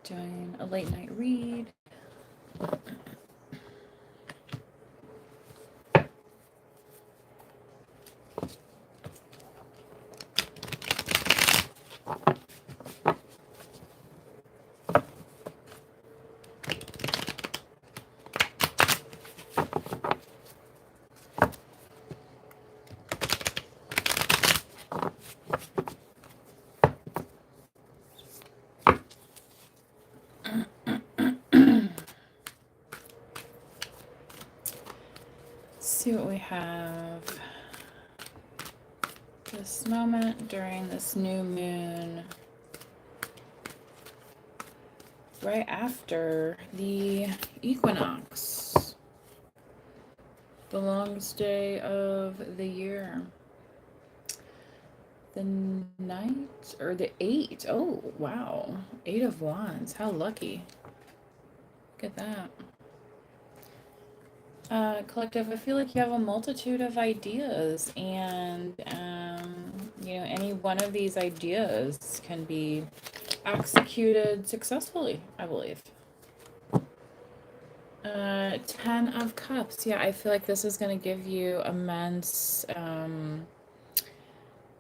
doing a late night read. See what we have this moment during this new moon, right after the equinox, the longest day of the year. The Knight, or the 8. Oh, wow. 8 of Wands. How lucky. Look at that. Collective, I feel like you have a multitude of ideas, and any one of these ideas can be executed successfully, I believe. 10 of Cups. Yeah, I feel like this is going to give you immense,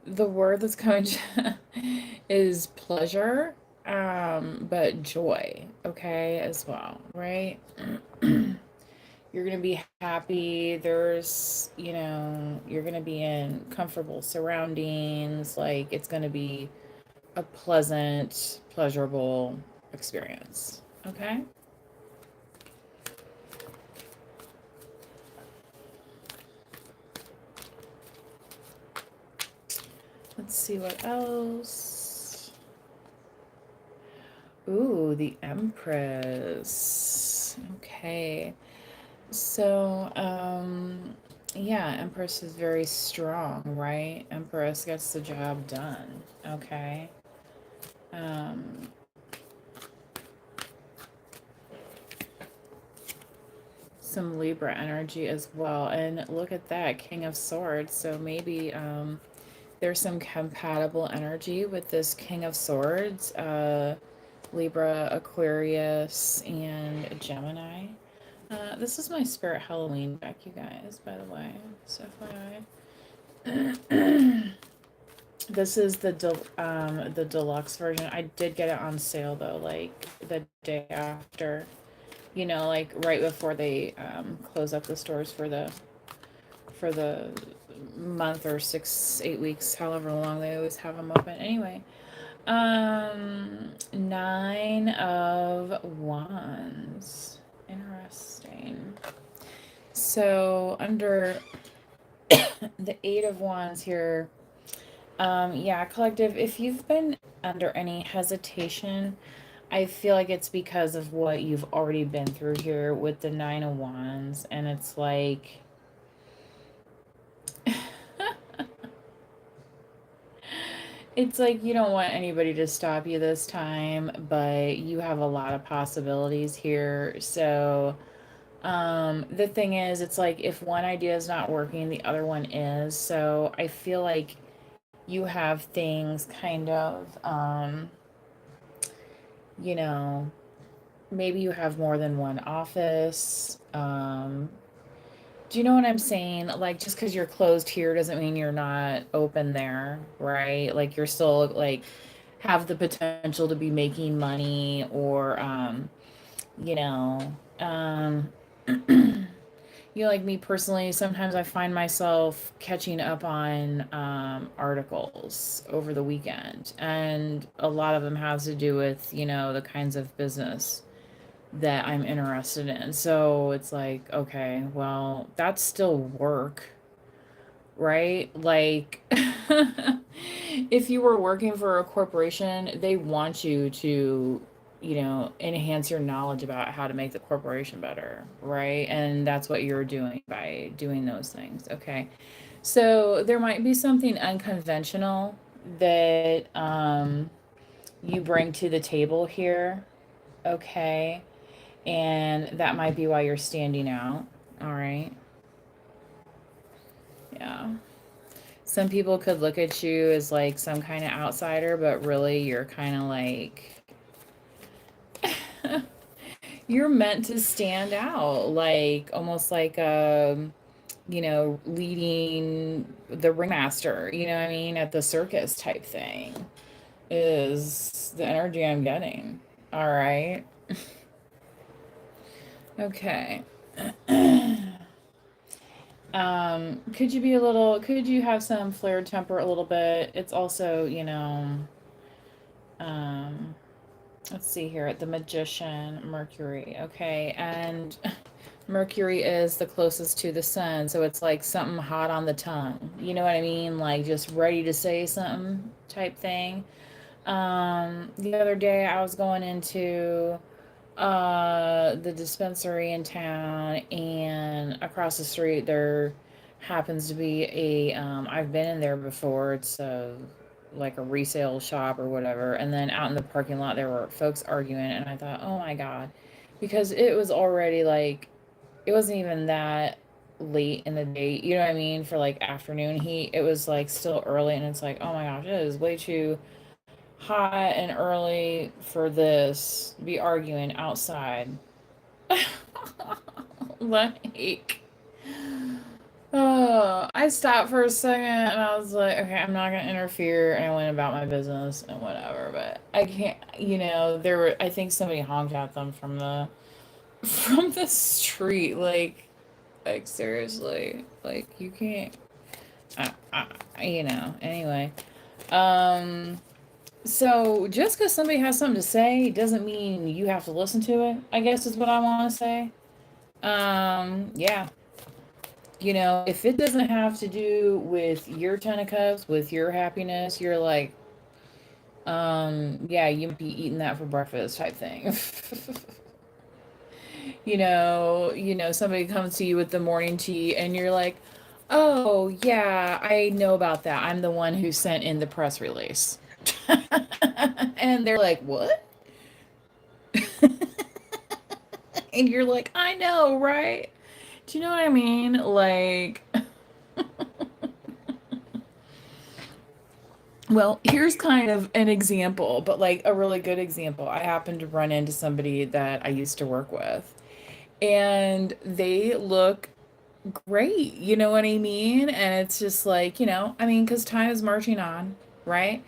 the word that's coming is pleasure, but joy, okay, as well, right? You're going to be happy. There's, you're going to be in comfortable surroundings. Like, it's going to be a pleasant, pleasurable experience. Okay? Let's see what else. Ooh, the Empress. Okay. So, yeah, Empress is very strong, right? Empress gets the job done, okay? Some Libra energy as well. And look at that, King of Swords. So maybe there's some compatible energy with this King of Swords, Libra, Aquarius, and Gemini. This is my Spirit Halloween deck, you guys, by the way. So FYI. This is the deluxe version. I did get it on sale though, like the day after, like right before they close up the stores for the month or 6-8 weeks, however long they always have them open. Anyway, 9 of Wands. Interesting. So under the 8 of Wands here, yeah, collective, if you've been under any hesitation, I feel like it's because of what you've already been through here with the 9 of Wands, and it's like it's like you don't want anybody to stop you this time, but you have a lot of possibilities here. So the thing is, it's like if one idea is not working, the other one is. So I feel like you have things kind of maybe you have more than one office. Do you know what I'm saying? Like, just because you're closed here doesn't mean you're not open there, right? Like, you're still, like, have the potential to be making money, or, you know, um, like me personally, sometimes I find myself catching up on articles over the weekend, and a lot of them has to do with, the kinds of business that I'm interested in. So it's like, okay, well, that's still work, right? Like, if you were working for a corporation, they want you to, enhance your knowledge about how to make the corporation better, right? And that's what you're doing by doing those things, okay? So there might be something unconventional that you bring to the table here, okay? And that might be why you're standing out. All right. Yeah. Some people could look at you as like some kind of outsider, but really you're kind of like You're meant to stand out, like almost like leading the ringmaster, you know what I mean, at the circus type thing is the energy I'm getting. All right. Okay. Could you have some flared temper a little bit? It's also, um, let's see here, the magician, Mercury. Okay. And Mercury is the closest to the sun, so it's like something hot on the tongue. You know what I mean? Like just ready to say something type thing. The other day I was going into the dispensary in town, and across the street there happens to be a I've been in there before. It's like a resale shop or whatever. And then out in the parking lot there were folks arguing, and I thought, "Oh my God." Because it was already like it wasn't even that late in the day, you know what I mean, for like afternoon heat. It was like still early, and it's like, "Oh my gosh, it is way too hot and early for this be arguing outside." Like, oh, I stopped for a second and I was like, okay, I'm not gonna interfere, and I went about my business and whatever. But I can't, I think somebody honked at them from the from the street, like seriously, like you can't, anyway. Um, So just because somebody has something to say doesn't mean you have to listen to it, I guess is what I want to say. Yeah. If it doesn't have to do with your Ten of Cups, with your happiness, you're like, yeah, you might be eating that for breakfast type thing. Somebody comes to you with the morning tea and you're like, oh, yeah, I know about that. I'm the one who sent in the press release. And they're like, what? And you're like, I know, right? Do you know what I mean? Like, well, here's kind of an example, but like a really good example. I happened to run into somebody that I used to work with, and they look great. You know what I mean? And it's just like, I mean, because time is marching on, right?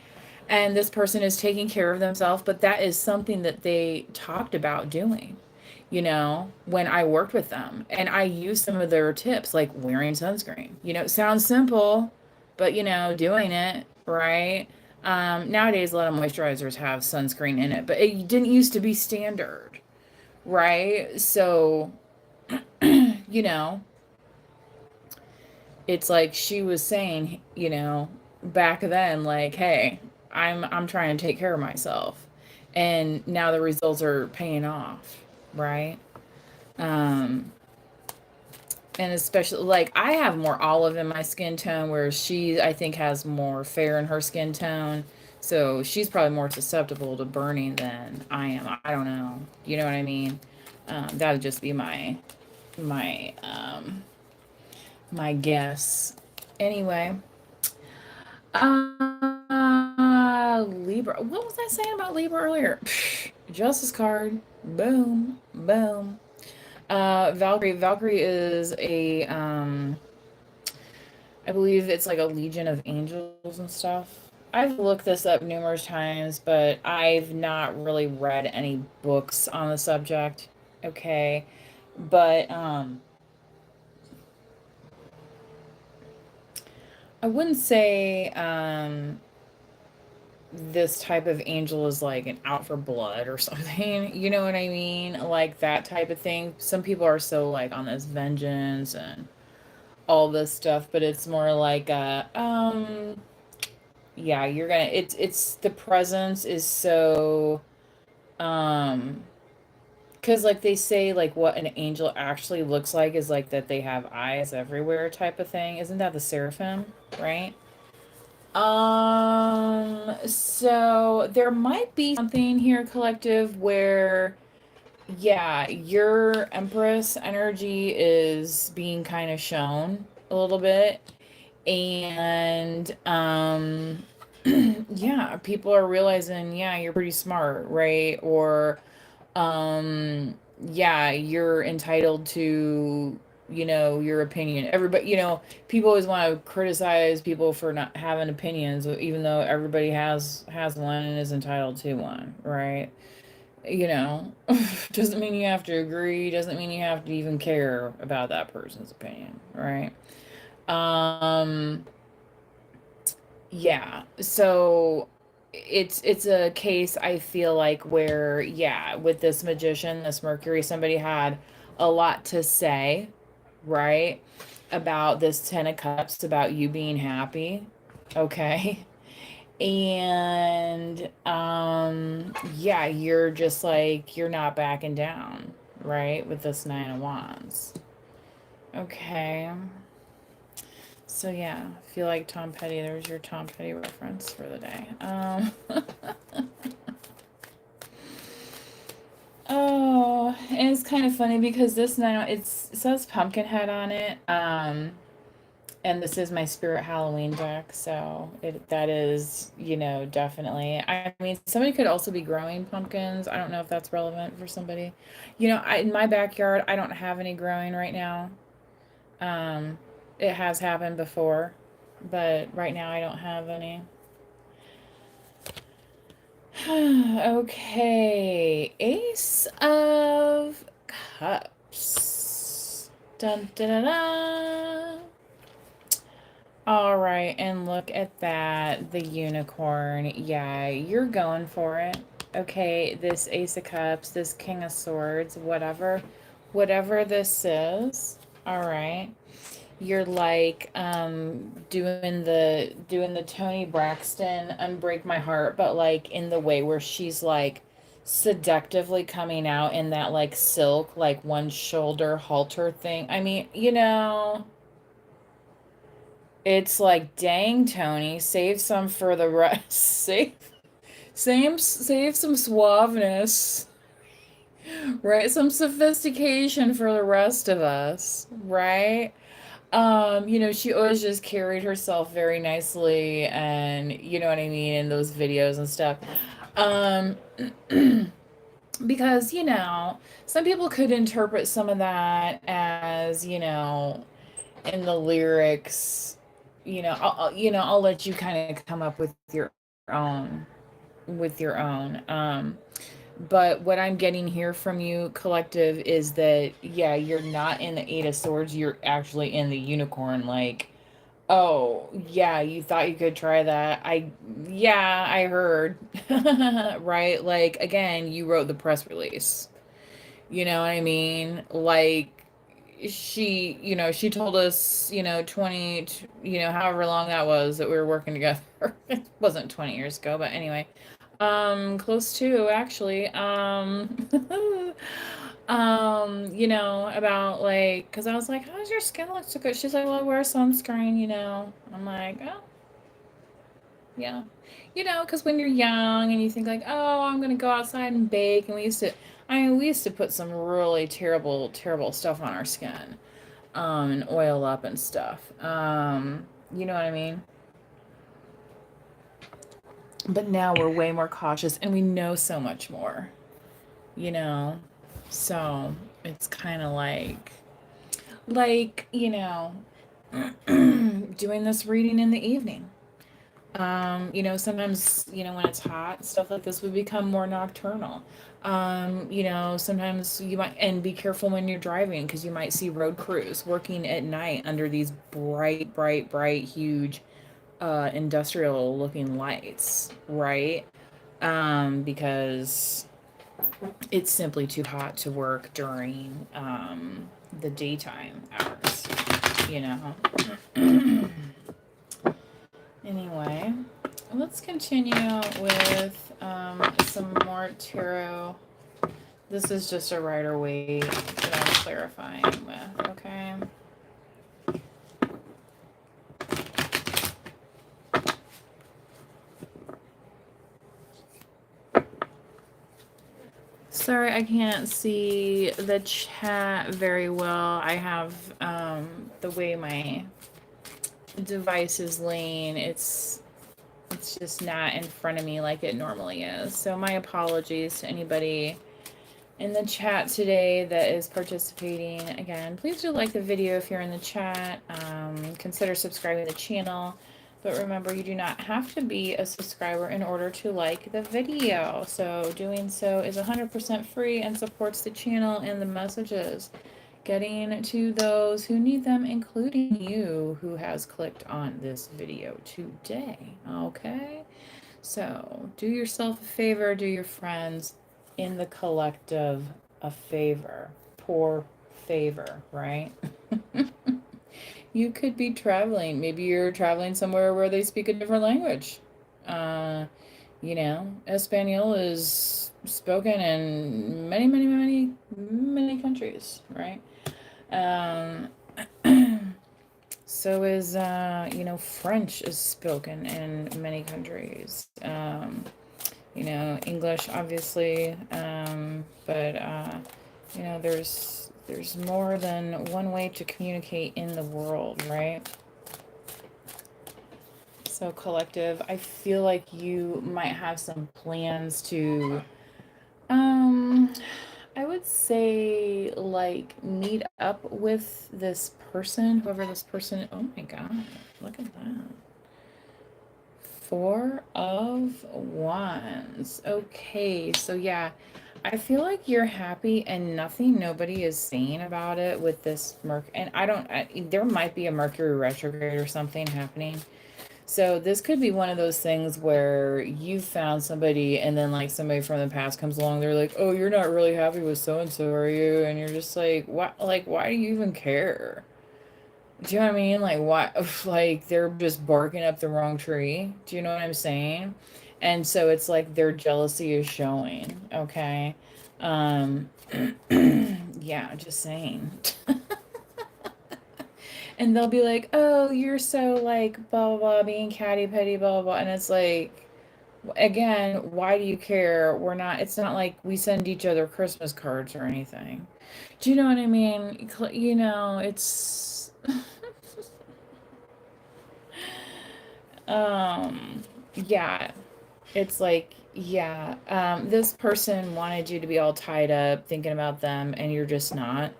And this person is taking care of themselves, but that is something that they talked about doing, when I worked with them. And I used some of their tips, like wearing sunscreen. It sounds simple, but, doing it, right? Nowadays, a lot of moisturizers have sunscreen in it, but it didn't used to be standard, right? So, you know, it's like she was saying, back then, like, hey, I'm trying to take care of myself. And now the results are paying off, right? Um, and especially like I have more olive in my skin tone, whereas she I think has more fair in her skin tone. So she's probably more susceptible to burning than I am. I don't know. You know what I mean? That would just be my my guess. Anyway, Libra. What was I saying about Libra earlier? Justice card. Boom, boom. Valkyrie. Valkyrie is I believe it's like a legion of angels and stuff. I've looked this up numerous times, but I've not really read any books on the subject. Okay. But I wouldn't say this type of angel is like an out for blood or something. You know what I mean? Like that type of thing. Some people are so like on this vengeance and all this stuff, but it's more like yeah, you're gonna it's the presence is so um because like they say like what an angel actually looks like is like that they have eyes everywhere type of thing. Isn't that the seraphim, right? So there might be something here, collective, where yeah, your Empress energy is being kind of shown a little bit. And yeah, people are realizing, yeah, you're pretty smart, right? Or yeah, you're entitled to, your opinion. Everybody, people always want to criticize people for not having opinions, even though everybody has one and is entitled to one, right? You know, doesn't mean you have to agree, doesn't mean you have to even care about that person's opinion, right? Um, yeah. So it's a case I feel like where, yeah, with this magician, this Mercury, somebody had a lot to say, right? About this 10 of cups, about you being happy. Okay. And yeah, you're just like you're not backing down, right? With this 9 of wands. Okay. So yeah, I feel like Tom Petty. There's your Tom Petty reference for the day. Oh, and it's kind of funny because this now it says Pumpkinhead on it. And this is my Spirit Halloween deck, so that is, definitely. I mean, somebody could also be growing pumpkins. I don't know if that's relevant for somebody. In my backyard, I don't have any growing right now. Um, it has happened before, but right now I don't have any. Okay, Ace of Cups. Dun dun dun dun. All right, and look at that, the unicorn. Yeah, you're going for it. Okay, this Ace of Cups, this King of Swords, whatever this is. All right. You're like doing the Tony Braxton Unbreak My Heart, but like in the way where she's like seductively coming out in that like silk, like one shoulder halter thing. I mean, it's like, dang, Tony, save some for the rest. Save some suaveness, right? Some sophistication for the rest of us, right? She always just carried herself very nicely, and you know what I mean, in those videos and stuff. Um, because, some people could interpret some of that as, in the lyrics, I'll let you kind of come up own with your own. But what I'm getting here from you, collective, is that, yeah, you're not in the Eight of Swords, you're actually in the unicorn. Like, oh, yeah, you thought you could try that. Yeah, I heard. Right? Like, again, you wrote the press release. You know what I mean? Like, she told us, 20, however long that was that we were working together. It wasn't 20 years ago, but anyway. Close to, actually. About like, because I was like, how's your skin look so good? She's like, well, I wear sunscreen. I'm like, oh, yeah. Because when you're young and you think like, oh, I'm gonna go outside and bake, and we used to put some really terrible, terrible stuff on our skin, and oil up and stuff. You know what I mean? But now we're way more cautious and we know so much more, you know? So it's kind of like, doing this reading in the evening. Sometimes, when it's hot, stuff like this would become more nocturnal. Sometimes you might, and be careful when you're driving because you might see road crews working at night under these bright, bright, bright, huge, industrial looking lights, right? Because it's simply too hot to work during, the daytime hours, you know? Anyway, let's continue with some more tarot. This is just a Rider Waite that I'm clarifying with, okay? Sorry, I can't see the chat very well. I have the way my device is laying. It's just not in front of me like it normally is. So my apologies to in the chat today that is participating. Again, please do like the video if you're in the chat. Consider subscribing to the channel. But remember, you do not have to be a subscriber in order to like the video. So doing so is 100% free and supports the channel and the messages getting to those who need them, including you who has clicked on this video today. Okay? So do yourself a favor, do your friends in the collective a favor. Poor favor, right? You could be traveling. Maybe you're traveling somewhere where they speak a different language. Uh, Espanol is spoken in many, many, many, many countries, right? Um, so is, French is spoken in many countries. English, obviously, but, there's more than one way to communicate in the world, right? So collective, I feel like you might have some plans to, I would say, like, meet up with this person, whoever this person, oh my God, look at that. Four of Wands. Okay, so yeah, I feel like you're happy and nothing nobody is saying about it with this and there might be a Mercury retrograde or something happening. So this could be one of those things where you found somebody and then like somebody from the past comes along, they're like, "Oh, you're not really happy with so and so, are you?" And you're just like, "What? Like, why do you even care?" Do you know what I mean? Like, why? Like, they're just barking up the wrong tree. Do you know what I'm saying? And so it's like their jealousy is showing. Okay. Um, yeah, just saying. And they'll be like, "Oh, you're so like blah blah blah, being catty petty blah blah blah," and it's like, again, why do you care? We're not. It's not like we send each other Christmas cards or anything. Do you know what I mean? It's. um, yeah, it's like, yeah, this person wanted you to be all tied up thinking about them, and you're just not.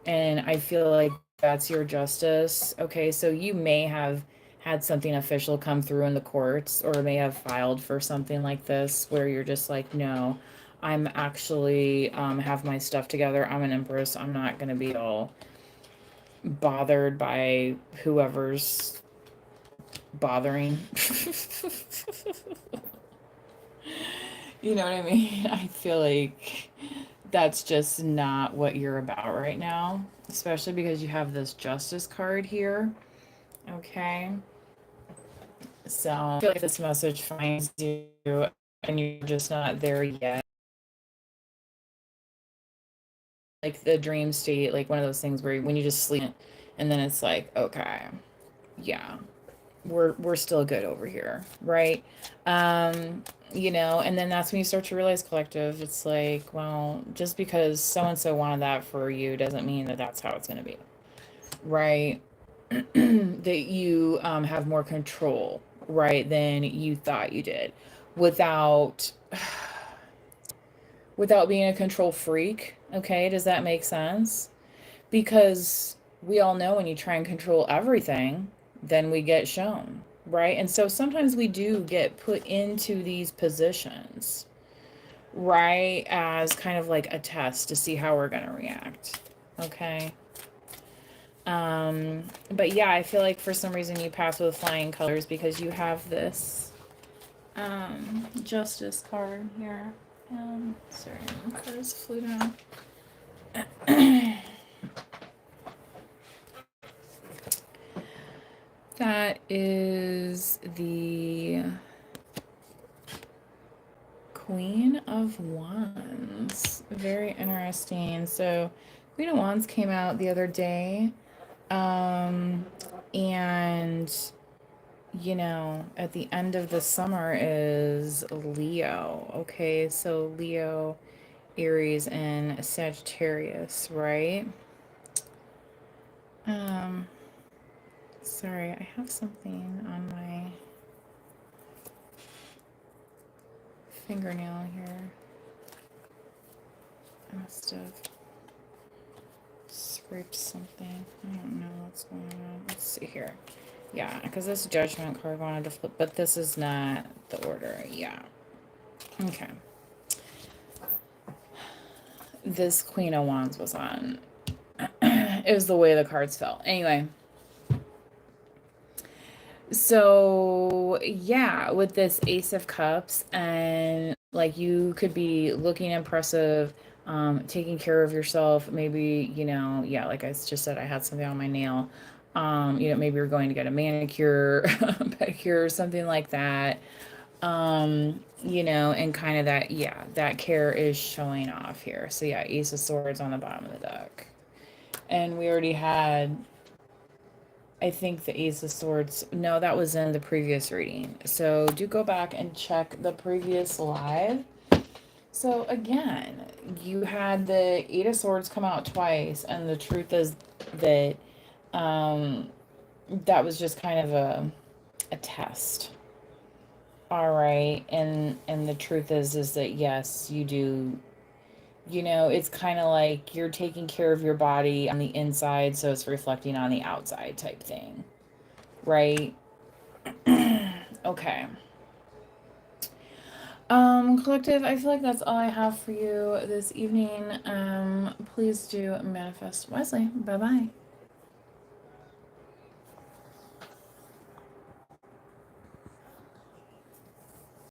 And I feel like that's your justice. Okay, so you may have had something official come through in the courts or may have filed for something like this where you're just like, no, I'm actually have my stuff together. I'm an empress. I'm not going to be all bothered by whoever's bothering. You know what I mean? I feel like that's just not what you're about right now, especially because you have this justice card here. Okay. So I feel like this message finds you and you're just not there yet. Like the dream state, like one of those things where when you just sleep and then it's like, okay, yeah, we're still good over here, right? And then that's when you start to realize collective, it's like, well, just because so and so wanted that for you doesn't mean that that's how it's going to be, right? That you have more control, right, than you thought you did, without without being a control freak. Okay, does that make sense? Because we all know when you try and control everything, then we get shown, right? And so sometimes we do get put into these positions, right, as kind of like a test to see how we're going to react. Okay. But yeah, I feel like for some reason you pass with flying colors because you have this justice card here. Sorry, my cards flew down. That is the Queen of Wands. Very interesting. So, Queen of Wands came out the other day. And, at the end of the summer is Leo. Okay, so Leo, Aries, and Sagittarius, right? Sorry, I have something on my fingernail here. must have scraped something. I don't know what's going on. Let's see here. Yeah, because this judgment card wanted to flip, but this is not the order. Yeah. Okay. This Queen of Wands was on. It was the way the cards fell. Anyway. So, yeah, with this Ace of Cups, and like you could be looking impressive, taking care of yourself. Maybe, yeah, like I just said, I had something on my nail. Maybe you're going to get a manicure, pedicure, something like that. And kind of that, yeah, that care is showing off here. So, yeah, Ace of Swords on the bottom of the deck. And we already had, I think, the Ace of Swords. No, that was in the previous reading. So do go back and check the previous live. So again, you had the Eight of Swords come out twice, and the truth is that that was just kind of a test. All right, and the truth is that yes, you do. It's kind of like you're taking care of your body on the inside, so it's reflecting on the outside type thing, right? Okay. Collective, I feel like that's all I have for you this evening. Please do manifest wisely. Bye bye.